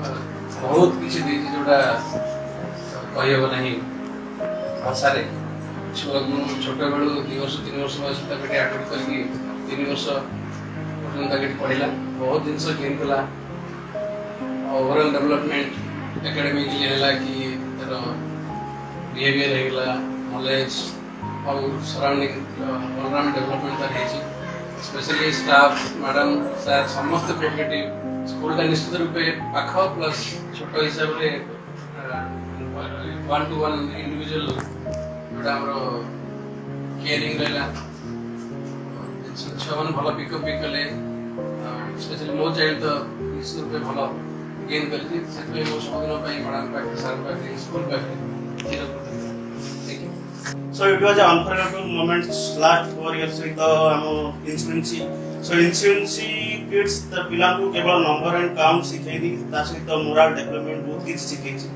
बहुत किसी देती जोड़ा कही हम नहीं भाषा रे छोट बेलू 2 वर्ष 3 वर्ष वयस तक आडमिट करके 3 वर्ष पर्यटन पढ़ला बहुत जिन गेन कला ओवरऑल डेवलपमेंट एकेडमिकली है कि तर बिहेवियर है नॉलेज और सराउंडिंग ऑलराउंड डेवलपमेंट तार है स्पेशली स्टाफ मैडम सर समस्त कोऑपरेटिव स्कूल का निश्चित रूपे पाख प्लस छोट हिसाब से 1-to-1 इंडिविजुअल जोटा हमर केयरिंग रहला छन भल पिकअप भी कले स्पेशली मो चाइल्ड तो निश्चित रूपे भल गेन करछि सेतबे मो सबदिन पई मैडम पाखे सर पाखे स्कूल पाखे So it was an unforgettable moment last 4 years with insurance. So insurance kids the पिलांकु केवल नंबर एंड काउंट सिखेनी ता सहित मोरल डेवलपमेंट बहुत किछ सिखेछि.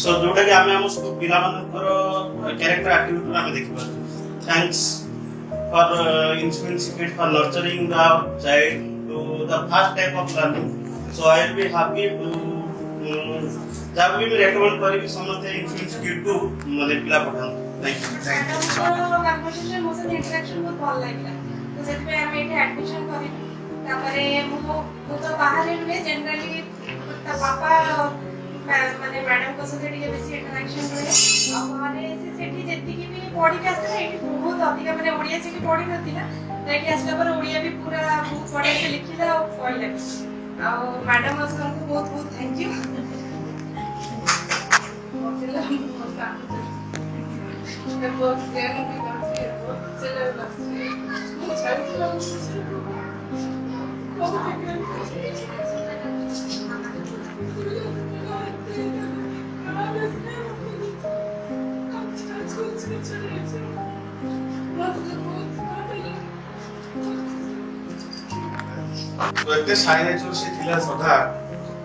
So जोटा कि आमे हम स्कूल पिला मानकर कैरेक्टर एक्टिविटी आमे देखिबा. Thanks for insurance kids for nurturing the child to the first type of learning. So I will be happy to जब भी रेकमेंड करी समझते इंफ्लुएंस किड को माने पिला पठान. Thank you. Conversation motion interaction बहुत भल लागला तो सेत पे हम एठी एडमिशन करी तापरे मो तो बाहर रे जनरली ता पापा माने मैडम को सते टिके बेसी इंटरेक्शन रहे आ माने से सेठी जेति की भी पढ़ी के आसे एठी बहुत अधिक माने ओडिया से की पढ़ी नथिला ताकि आसला पर ओडिया भी पूरा बहुत पढ़े से लिखिला और पढ़ले आ मैडम को बहुत बहुत thank you. The book then we got to the book to the left. तो एते साइनेज से थिला सदा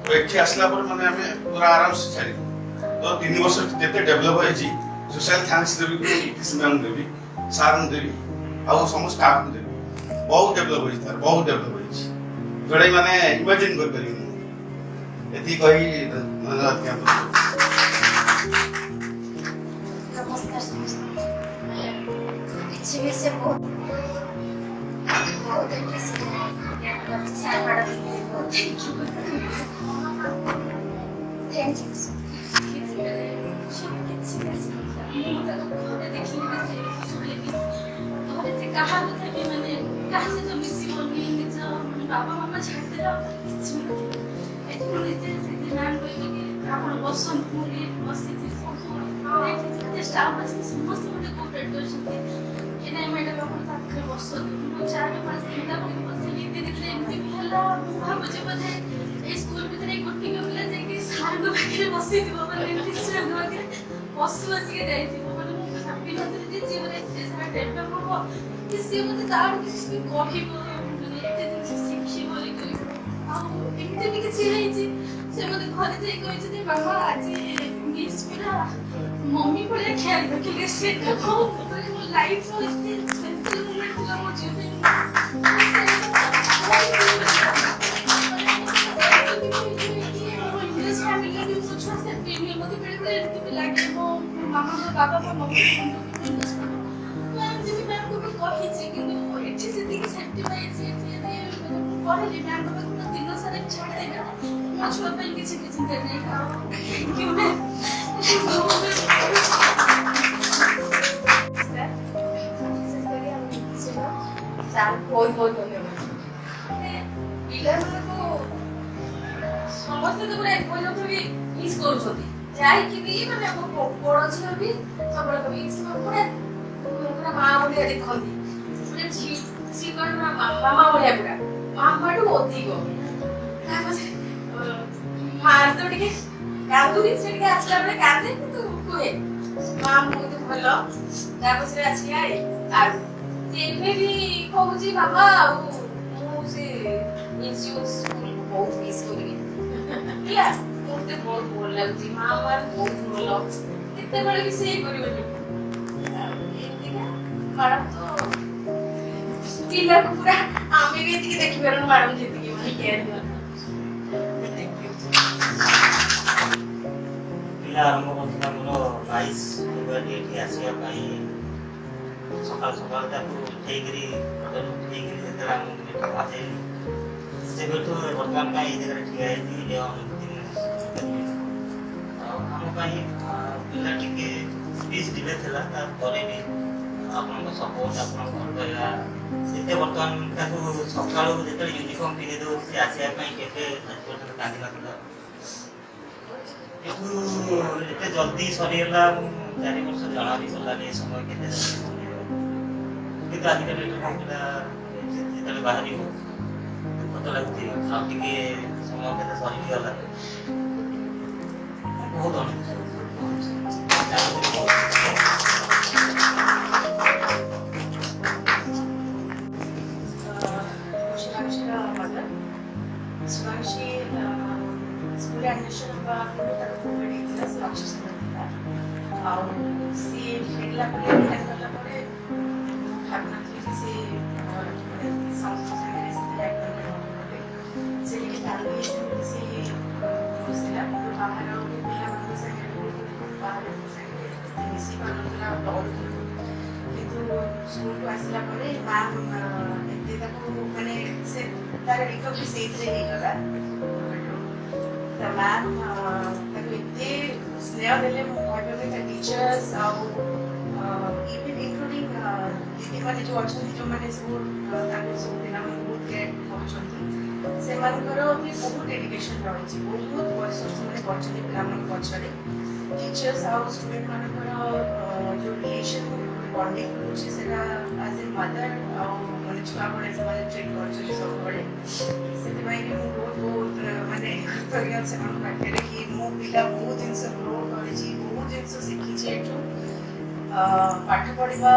तो एठी आसला पर माने हमें पूरा आराम से चली तो 3 वर्ष जेते डेवलप होई जी स्पेशल थैंक्स देवी को इटिस मैम देवी सार देवी आ समस्त स्टाफ देवी बहुत डेवलप होई तार बहुत डेवलप होई जोड़े माने इमेजिन कर करी एती कही धन्यवाद क्या नमस्कार अच्छे से बहुत अच्छे सर मैडम बहुत थैंक यू बाबा मामा छाड़ते बसंत मुझे बसी स्टाफ अच्छे समस्त मुझे कोऑपरेट कर मैडम बस चार 5 दिन बसली दीदी एमती भी है भावुचे बोधे स्कूल भितर गोटी पिला जाकि सार पाखे बसी टीचर पाखे बस बसिक सी मत तार किसी कह बाबा आज पूरा मम्मी पड़े ख्याल रखिले से लाइफ मामा बाबा मम्मी कही कि से सेफ्टी पढ़े मैम दिन सारा छाड़ देना छुआ किसी भी चिंता नहीं क्यों बहुत बहुत धन्यवाद पिला समस्त तो पूरा पर्यटन भी मिस करूछथि जाई कि भी माने बड़ छ भी सबले कभी पूरा पूरा मां बोले देखथि पूरा सी कर मामा बोले पूरा मामा टू अधिक तापछे मार तो टिके कादू भी से टिके आछला बले कादे तू कुहे मां बहुत भलो तापछे आछि आइ आ तेमे भी कहूची बाबा मु से इंस्टीट्यूट स्कूल बहुत मिस करी या मुझे बहुत भल लागुची मां मार बहुत भलो केते बळे भी से करिवनी मैडम तो पिला को पूरा आमे भी देखि पारन मैडम जेति के केयर थैंक यू ପିଲା ଆରମ୍ଭ କରୁଥିଲା ମୋର 22 ଫେବୃଆରୀ ଏଠି ଆସିବା ପାଇଁ ସକାଳୁ ସକାଳୁ ତାକୁ ଉଠେଇକିରି ଯେତେବେଳେ ଆମକୁ ଏଠି ପହଞ୍ଚେଇଲି ସେବେଠୁ ବର୍ତ୍ତମାନ ପାଇଁ ଏଇ ଜାଗାରେ ଠିଆ ହେଇଛି ଏ ଅନୁଭୂତି ଆଉ ଆମ ପାଇଁ ପିଲା ଟିକେ ସ୍ପିଚ୍ ଡିଲେ ଥିଲା ତାପରେ ବି ଆପଣଙ୍କ ସପୋର୍ଟ ଆପଣଙ୍କ ଭଲ ପାଇବା ଏତେ ବର୍ତ୍ତମାନ ତାକୁ ସକାଳୁ ଯେତେବେଳେ ୟୁନିଫର୍ମ ପିନ୍ଧି ଦେଉଛି ସେ ଆସିବା ପାଇଁ କେବେ ଆଜି ପର୍ଯ୍ୟନ୍ତ କାନ୍ଦି ନଥିଲା ଏଠୁ ଏତେ ଜଲ୍ଦି ସରିଗଲା ମୁଁ 4 ବର୍ଷ ଜଣା ବି ଗଲାନି ଏ ସମୟ କେତେ ଜଲ୍ଦି ସରିଗଲା କିନ୍ତୁ ଆଜିକାଲି ଏଠୁ ପିଲା ଯେତେବେଳେ ବାହାରିବ ଦୁଃଖ ଲାଗୁଛି ଆଉ ଟିକେ ସମୟ କେତେ ସରିଗଲା ବହୁତ Shivanshira mother. Shivanshi school admission ତାର କୋଭିଡ ହେଇଥିଲା ସେ ଅକ୍ସିଜେନ ନଥିଲା ଆଉ ସିଏ ଫେରିଲା ପରେ ଫେରିଲା ପରେ ଭାବୁନଥିଲି କି ସେ ସମସ୍ତ ସାଙ୍ଗରେ ସେଥିରେ ସେ ଟିକେ ତାର ସେମିତି ସେ ବସିଲା ବାହାର ପିଲାମାନଙ୍କ ସାଙ୍ଗରେ ବାହାର ସାଙ୍ଗରେ ମିଶି ପାରୁନଥିଲା ଡରୁଥିଲା କିନ୍ତୁ ସ୍କୁଲକୁ ଆସିଲା ପରେ ମ୍ୟାମ୍ ଏତେ ତାକୁ ମାନେ ସେ ତାର ରିକଭରି ସେଇଥିରେ ହେଇଗଲା ମ୍ୟାମ୍ ତାକୁ ଏତେ ସ୍ନେହ ଦେଲେ ମୁଁ କହିପାରିବି ତା ଟିଚର୍ସ ଆଉ ଇଭେନ୍ ଇନକ୍ଲୁଡିଂ ଦିଦିମାନେ ଯେଉଁ ଅଛନ୍ତି ଯେଉଁମାନେ ସବୁ ତାଙ୍କୁ ସବୁ ପିଲାମାନଙ୍କୁ ବହୁତ କେୟାର କରୁଛନ୍ତି ସେମାନଙ୍କର ବି ବହୁତ ଡେଡିକେସନ୍ ରହିଛି ବହୁତ ପରିଶ୍ରମ ସେମାନେ କରିଛନ୍ତି ପିଲାମାନଙ୍କ ପଛରେ ଟିଚର୍ସ ଆଉ ଷ୍ଟୁଡେଣ୍ଟମାନଙ୍କର ଯେଉଁ ରିଲେସନ୍ ବଣ୍ଡିଂ ରହୁଛି ସେଇଟା ଆଜ୍ ଏ ମଦର ଆଉ ମାନେ ଛୁଆବେଳେ ସେମାନେ ଟ୍ରିଟ୍ କରୁଛନ୍ତି ସବୁବେଳେ ସେଥିପାଇଁ କି ମୁଁ ବହୁତ ମାନେ କୃତଜ୍ଞ ସେମାନଙ୍କ ପାଖରେ କି ମୋ ପିଲା ବହୁତ ଜିନିଷ ଗ୍ରୋ କରିଛି ବହୁତ ଜିନିଷ ଶିଖିଛି ଏଠୁ ପାଠ ପଢ଼ିବା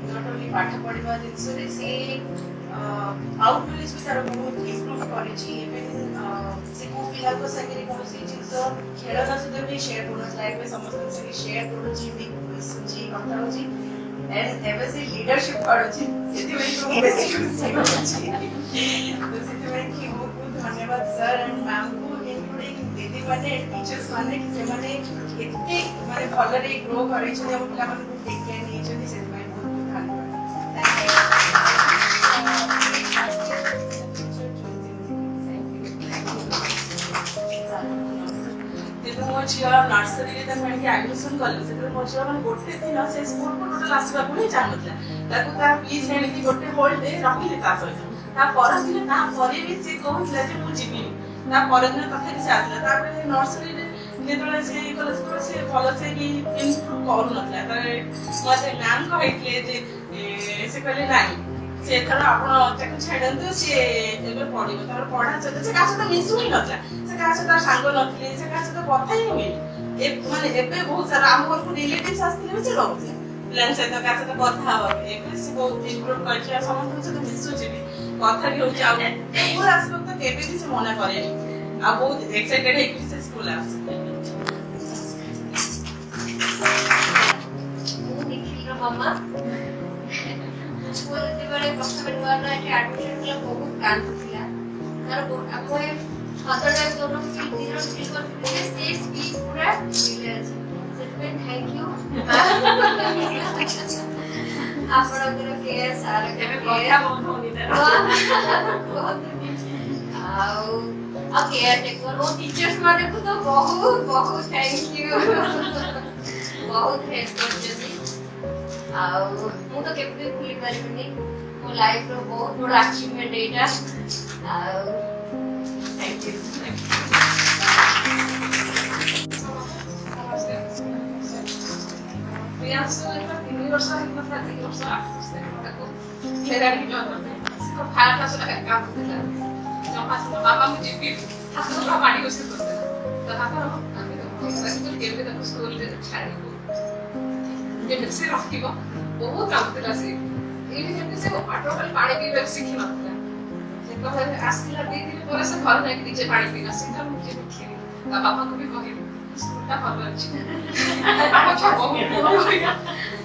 ନଟ୍ ଓନ୍ଲି ପାଠ ପଢ଼ିବା ଜିନିଷରେ ସେ ଆଉଟ୍ ନଲେଜ୍ ବି ତାର ବହୁତ ଇମ୍ପ୍ରୁଭ୍ କରିଛି ଇଭେନ୍ ସେ କେଉଁ ପିଲାଙ୍କ ସାଙ୍ଗରେ କୌଣସି ଜିନିଷ ଖେଳନା ସୁଦ୍ଧା ବି ସେୟାର କରୁନଥିଲା ଏବେ ସମସ୍ତଙ୍କ ସାଙ୍ଗେ ସେୟାର କରୁଛି ବି ମିଶୁଛି କଥା ହେଉଛି ଏଣ୍ଡ ଏବେ ସେ ଲିଡରସିପ୍ କରୁଛି ସେଥିପାଇଁ ମୁଁ ବେଶୀ ଖୁସି ହେଉଛି ସେଥିପାଇଁ କି ବହୁତ ବହୁତ ଧନ୍ୟବାଦ ସାର୍ ଆଣ୍ଡ ମ୍ୟାମ୍କୁ ଇନକ୍ଲୁଡିଂ ଦିଦିମାନେ ଟିଚର୍ସ ମାନେ ସେମାନେ ଏତେ ମାନେ ଭଲରେ ଗ୍ରୋ କରାଇଛନ୍ତି ଆମ ପିଲାମାନଙ୍କୁ ଟେକ୍ କେୟାର ନେଇଛନ୍ତି ସେଥିପାଇଁ ବହୁତ ବହୁତ ଧନ୍ୟବାଦ ମୋ ଝିଅ ନର୍ସରୀରେ ତାକୁ ଆଣିକି ଆଡମିସନ କଲି ସେତେବେଳେ ମୋ ଝିଅ ମାନେ ଗୋଟେ ଦିନ ସେ ସ୍କୁଲକୁ ଟୋଟାଲ ଆସିବାକୁ ହିଁ ଚାହୁଁନଥିଲା ତାକୁ ତା ପିସ୍ ଆଣିକି ଗୋଟେ ହୋଲ୍ ଡେ ରଖିଲେ ତା ସହିତ ତା ପରଦିନ ତାପରେ ବି ସେ କହୁଥିଲା ଯେ ମୁଁ ଯିବିନି ତା ପରଦିନ ତଥାପି ସେ ଆସିଲା ତାପରେ ନର୍ସରୀରେ ଯେତେବେଳେ ସେ କଲେଜ ସେ ଭଲସେ ବି ଇମ୍ପ୍ରୁଭ୍ କରୁନଥିଲା ତାପରେ ମୋତେ ମ୍ୟାମ୍ କହିଥିଲେ ଯେ ସେ କହିଲେ ନାହିଁ ସେ ଏଥର ଆପଣ ତାକୁ ଛାଡ଼ନ୍ତୁ ସିଏ ଏବେ ପଢିବ ତାର ପଢା ସହିତ ସେ କାହା ସହିତ ମିଶୁ ହିଁ ନଥିଲା ସେ କାହା ସହିତ ସାଙ୍ଗ ନଥିଲେ ସେ କାହା ସହିତ କଥା ହିଁ ହୁଏନି ମାନେ ଏବେ ବହୁତ ସାରା ଆମ ଘରକୁ ରିଲେଟିଭ୍ସ ଆସିଥିଲେ ବି ସେ ରହୁଥିଲା ପିଲାଙ୍କ ସହିତ କାହା ସହିତ କଥା ହବାକୁ ଏବେ ସେ ବହୁତ ଇମ୍ପ୍ରୁଭ୍ କରିଛି ଆଉ ସମସ୍ତଙ୍କ ସହିତ ମିଶୁଛି ବି କଥା ବି ହଉଛି ଆଉ ସ୍କୁଲ ଆସିବାକୁ ତ କେବେ ବି ସେ ମନା କରେନି ଆଉ ବହୁତ ଏକ୍ସାଇଟେଡ୍ ହେଇକି ସେ ସ୍କୁଲ ଆସେ ମୁଁ ନିଖିଲର ମାମା ମୁଁ ଯେତେବେଳେ ପ୍ରଥମେ ନୂଆ ନୂଆ ଏଠି ଆଡମିସନ କଲା ବହୁତ କାନ୍ଦୁଥିଲା ତାର ଆମ ଏ ଫାଦର ଯୋଉନ ଫିଲ୍ କରିଥିଲେ ସେ ସ୍ପିଚ୍ ପୁରା ମିଳେ ଅଛି ସେଥିପାଇଁ ଥ୍ୟାଙ୍କ ୟୁ ଆପଣଙ୍କର କେୟାର ସାର୍ ଏବେ କଥା ବନ୍ଦ ହଉନି ତାର ଆଉ କେୟାର ଟେକର ଓ ଟିଚର୍ସ ମାନଙ୍କୁ ତ ବହୁତ ବହୁତ ଥ୍ୟାଙ୍କ ୟୁ ବହୁତ ହେଲ୍ପ କରିଛନ୍ତି ଆଉ ମୁଁ ତ କେବେ ବି ଭୁଲି ପାରିବିନି ମୋ ଲାଇଫର ବହୁତ ବଡ଼ ଆଚିଭମେଣ୍ଟ ଏଇଟା ଆଉ ଥ୍ୟାଙ୍କ ୟୁ ପ୍ରିୟାଂଶୁ ଯେତେବେଳେ 3 ବର୍ଷ ହେଇନଥିଲା 3 ବର୍ଷ 8 ବର୍ଷ ତାକୁ ଫେରାଡି ଜଏନ୍ କରିଥିଲେ ସେ ତ ଫାଷ୍ଟ ଆସିଲା କାନ୍ଦୁଥିଲା ଜମା ମାମା ମୁଁ ଯିବି ହାତ ପୁରା ମାଡ଼ି ବସି କରୁଥିଲା ତ ହାତ ଆମେ କେବେ ତାକୁ ସ୍କୁଲରେ ଛାଡ଼ିବୁ ଯେମିତି ସେ ରଖିବ ବହୁତ କାନ୍ଦୁଥିଲା ସେ ଏଇଠି ଯେମିତି ସେ ଅଟୋଟାଲ ପାଣି ପିଇବାକୁ ଶିଖିନଥିଲା ଯେତେବେଳେ ଆସିଲା 2 ଦିନ ପରେ ସେ ଘରେ ଯାଇକି ନିଜେ ପାଣି ପିଇଲା ସେଇଟା ମୁଁ ନିଜେ ଦେଖିଲି ତା ବାପାଙ୍କୁ ବି କହିଲି ସ୍କୁଲଟା ଭଲ ଅଛି ଆମ ଛୁଆ ବହୁତ ଭଲ ହୋଇଗଲା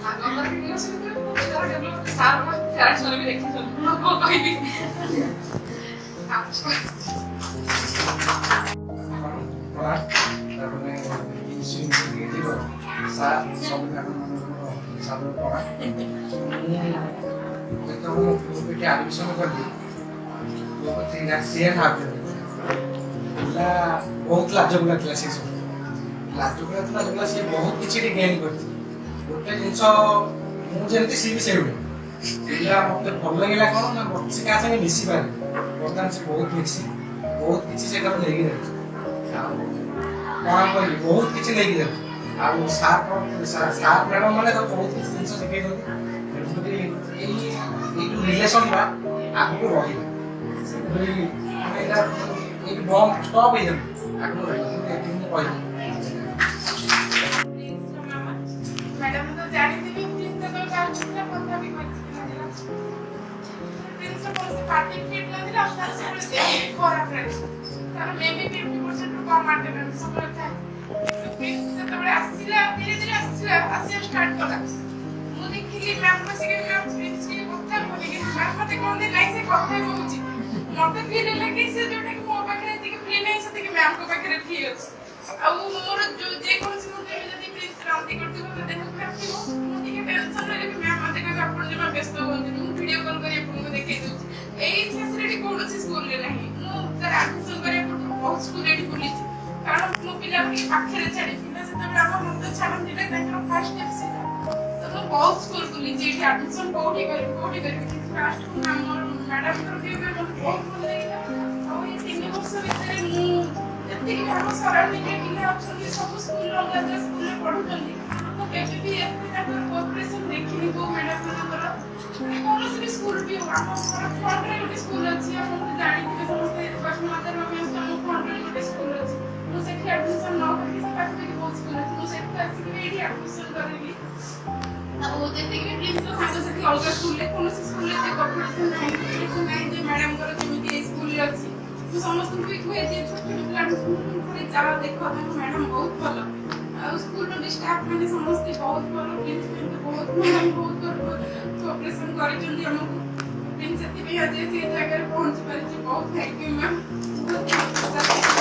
ଆମର 3 ବର୍ଷ ଭିତରେ ବହୁତ ସାରା ଡେଭଲପମେଣ୍ଟ ସାର୍ କ୍ୟାରେକ୍ଟର ବି ଦେଖିଛନ୍ତି ମୁଁ କ'ଣ କହିବି ତାପରେ ସାର୍ ସବୁ ମ୍ୟାଡ଼ାମମାନଙ୍କର ସାଦର ପ୍ରଣାମ। ମୁଁ ଯେତେବେଳେ ମୋ ପୁଅକୁ ଏଠି ଆଡ଼ମିସନ୍ କଲି ପୁଅକୁ 3,00,000 ପିଲା ବହୁତ ଲାଜକୁଳା ଥିଲା ସେ ସବୁ ଲାଜକୁଳା ଥିଲା ସିଏ ବହୁତ କିଛି ଏଠି ଗେନ୍ କରିଛି। ଗୋଟେ ଜିନିଷ ମୁଁ ଯେମିତି ସିଏ ବି ସେଇଭଳିଆ ପିଲା ମୋତେ ଭଲ ଲାଗିଲା କ'ଣ ନା ସେ କାହା ସାଙ୍ଗେ ମିଶି ପାରେ ବର୍ତ୍ତମାନ ସେ ବହୁତ ମିଶି ବହୁତ କିଛି ସେଇଟାକୁ ନେଇକି ଯାଉଛି ଆଉ କ'ଣ କରିବି ବହୁତ କିଛି ନେଇକି ଯାଉଛି ଆଉ ସାର୍ ମ୍ୟାଡ଼ାମ୍ ମାନେ ତ ବହୁତ କିଛି ଜିନିଷ ଶିଖେଇଛନ୍ତି ତେଣୁକରି ଏଇ ଯୋଉ ରିଲେସନ୍ଟା ଆଗକୁ ରହିବ ମାନେ ଏଇଟା ଏଇଠି ବନ୍ଦ ଷ୍ଟପ୍ ହେଇଯାଉଛି ଆଗକୁ ରହିବ ଏଠି ମୁଁ କହିବି ମ୍ୟାଡାମ ତ ଜାଣିଥିବି ପ୍ରିନ୍ସ ତ ଜାଣିଥିଲା କଥା ବି କରିଥିଲା ପ୍ରିନ୍ସ କୌଣସି ପାର୍ଟି ଫିଟ୍ ନଥିଲା ଆଉ ତାର ସବୁବେଳେ ଦେହ ଖରାପ ରହେ ତାର ମେବି 50% ରୁ କମ୍ ଆଟେଣ୍ଡାନ୍ସ ସବୁବେଳେ ଥାଏ ପ୍ରିନ୍ସ ଯେତେବେଳେ ଆସିଲା ଧୀରେ ଧୀରେ ଆସିବା ଷ୍ଟାର୍ଟ କଲା ମୁଁ ଦେଖିଲି ମ୍ୟାମ୍ ବସିକି ମ୍ୟାମ୍ ପ୍ରିନ୍ସ କି କଥା କହିକି ମ୍ୟାମ୍ ମତେ କହନ୍ତି ନାଇଁ ସେ କଥା କହୁଛି ମତେ ଫିଲ୍ ହେଲା କି ସେ ଯୋଉଟା କି ମୋ ପାଖରେ ଏତିକି ଫ୍ରି ନାହିଁ ସେତିକି ମ୍ୟାମ୍ଙ୍କ ପାଖରେ ଫ୍ରି ଅଛି ଆଉ ମୋର ଯେକୌଣସି ମୋତେ ଯଦି ପ୍ରିନ୍ସ ରାନ୍ଧି କରିଥିବ ମୋ ଦେହ ଖରାପ ଥିବ ମୁଁ ଟିକେ ଟେନସନ୍ ରହିଲେ ବି ମ୍ୟାମ୍ ମତେ କହିବେ ଆପଣ ଜମା ବ୍ୟସ୍ତ ହୁଅନ୍ତୁନି ମୁଁ ଭିଡ଼ିଓ କଲ୍ କରି ଆପଣଙ୍କୁ ଦେଖେଇ ଦେଉଛି ଏଇ ଫ୍ୟାସିଲିଟି କୌଣସି ସ୍କୁଲରେ ନାହିଁ ମୁଁ ତାର ଆଡମିସନ୍ କରିବା ପୂର୍ବରୁ ବହୁତ ସ୍କୁଲ ଏଠି ବୁଲିଛି କାରଣ ମୋ ପିଲାକୁ ଟିକେ ପାଖରେ ଛାଡ଼ି ପିଲା ଯେତେବେଳେ ଆମ ମତେ ଛାଡ଼ନ୍ତି ନା ତାଙ୍କର ଫାର୍ଷ୍ଟ ଷ୍ଟେପ୍ ସେଇଟା ତ ମୁଁ ବହୁତ ସ୍କୁଲ ବୁଲିଛି ଏଠି ଆଡମିସନ୍ କୋଉଠି କରିବି କିନ୍ତୁ ଫାର୍ଷ୍ଟ ଆମର ମ୍ୟାଡ଼ାମଙ୍କର ବି ମତେ ବହୁତ ଭଲ ଲାଗିଲା ଆଉ ଏଇ 3 ବର୍ଷ ଭିତରେ ମୁଁ ଯେତିକି ଆମ ସରାଉଣ୍ଡିଂରେ ପିଲା ଅଛନ୍ତି ସବୁ ସ୍କୁଲ ଅଲଗା ଅଲଗା ସ୍କୁଲରେ ପଢୁଛନ୍ତି ମୁଁ କେବେ ବି ଏତେ ତାଙ୍କର କୋଅପରେସନ୍ ଦେଖିନି କୋଉ ମ୍ୟାଡ଼ାମମାନଙ୍କର କୌଣସି ବି ସ୍କୁଲ ବି ହଉ ଆମ ଘର ଫ୍ରଣ୍ଟରେ ଗୋଟେ ସ୍କୁଲ ଅଛି ଆପଣ ଜାଣିଥିବେ ସମସ୍ତେ ବୈଷ୍ଣମାତା ରମେଶ ଆମ ଫ୍ରଣ୍ଟରେ ଗୋଟେ ସ୍କୁଲ ଅଛି ମୁଁ ସେଠି ଆଡମିସନ୍ ନ କରିକି ସେ ପାଖାପାଖି ବହୁତ ସ୍କୁଲ ଅଛି ମୁଁ ସେଠୁ ଆସିକି ଏଇଠି ଆଡମିସନ୍ କରିଲି ଆଉ ଯେତିକି ବି ପ୍ରିନ୍ସର ସାଙ୍ଗସାଥି ଅଲଗା ସ୍କୁଲରେ କୌଣସି ସ୍କୁଲରେ ଏତେ କୋଅପରେସନ୍ ନାହିଁ ଯେ ମ୍ୟାଡ଼ାମଙ୍କର ଯେମିତି ଏଇ ସ୍କୁଲରେ ଅଛି ମୁଁ ସମସ୍ତଙ୍କୁ ବି କୁହେ ଯେ ଛୋଟ ଛୋଟ ପିଲାଙ୍କୁ ଯାଅ ଦେଖ ତାଙ୍କ ମ୍ୟାଡ଼ାମ ବହୁତ ଭଲ ଆଉ ସ୍କୁଲର ବି ଷ୍ଟାଫ୍ ମାନେ ସମସ୍ତେ ବହୁତ ଭଲ ପ୍ରିନ୍ସିପାଲ ବହୁତ ମ୍ୟାଡ଼ାମ ବହୁତ କୋଅପରେସନ୍ କରିଛନ୍ତି ଆମକୁ ପ୍ରିନ୍ସ ସେଥିପାଇଁ ଆଜି ସେ ଜାଗାରେ ପହଞ୍ଚି ପାରିଛି ବହୁତ ଥ୍ୟାଙ୍କ ୟୁ ମ୍ୟାମ୍ ବହୁତ